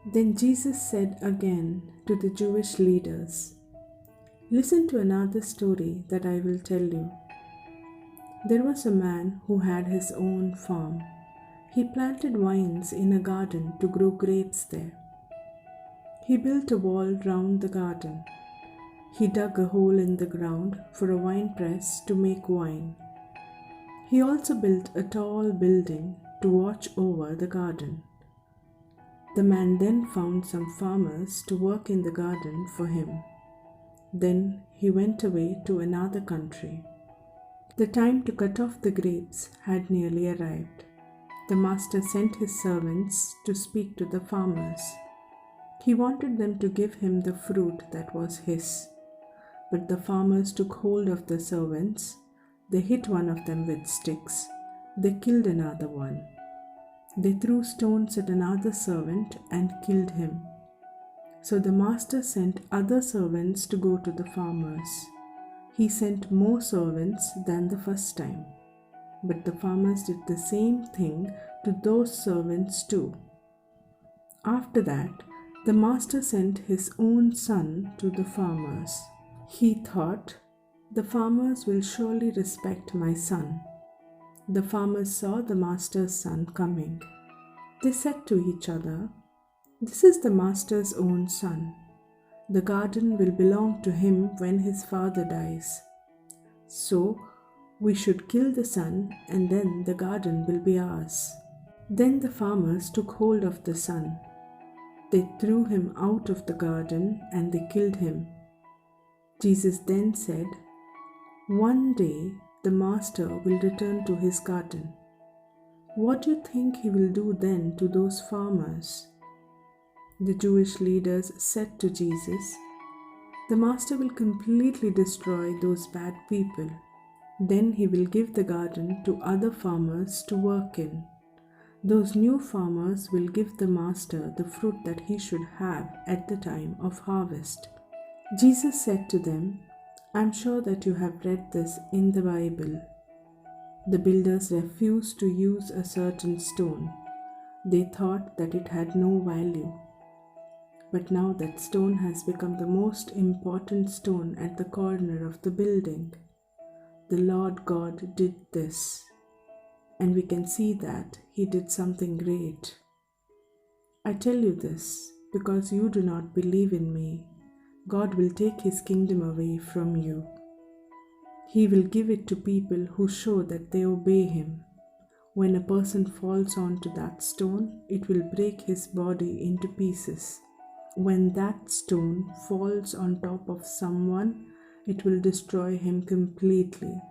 Then Jesus said again to the Jewish leaders, "Listen to another story that I will tell you. There was a man who had his own farm. He planted vines in a garden to grow grapes there. He built a wall round the garden. He dug a hole in the ground for a wine press to make wine. He also built a tall building to watch over the garden. The man then found some farmers to work in the garden for him. Then he went away to another country. The time to cut off the grapes had nearly arrived. The master sent his servants to speak to the farmers. He wanted them to give him the fruit that was his. But the farmers took hold of the servants. They hit one of them with sticks. They killed another one. They threw stones at another servant and killed him. So the master sent other servants to go to the farmers. He sent more servants than the first time. But the farmers did the same thing to those servants too. After that, the master sent his own son to the farmers. He thought, "The farmers will surely respect my son." The farmers saw the master's son coming. They said to each other, "This is the master's own son. The garden will belong to him when his father dies. So we should kill the son, and then the garden will be ours." Then the farmers took hold of the son. They threw him out of the garden and they killed him. Jesus then said, "One day the master will return to his garden. What do you think he will do then to those farmers?" The Jewish leaders said to Jesus, "The master will completely destroy those bad people. Then he will give the garden to other farmers to work in. Those new farmers will give the master the fruit that he should have at the time of harvest." Jesus said to them, "I'm sure that you have read this in the Bible. The builders refused to use a certain stone. They thought that it had no value. But now that stone has become the most important stone at the corner of the building. The Lord God did this, and we can see that He did something great. I tell you this because you do not believe in me. God will take His kingdom away from you. He will give it to people who show that they obey Him. When a person falls onto that stone, it will break his body into pieces. When that stone falls on top of someone, it will destroy him completely."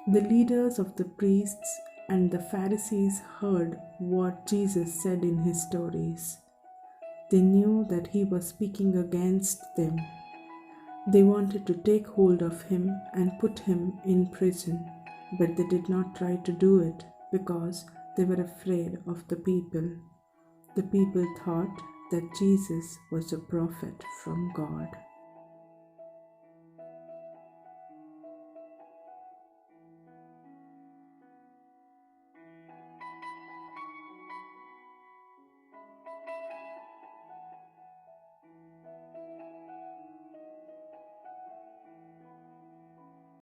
The leaders of the priests and the Pharisees heard what Jesus said in his stories. They knew that he was speaking against them. They wanted to take hold of him and put him in prison, but they did not try to do it because they were afraid of the people. The people thought that Jesus was a prophet from God.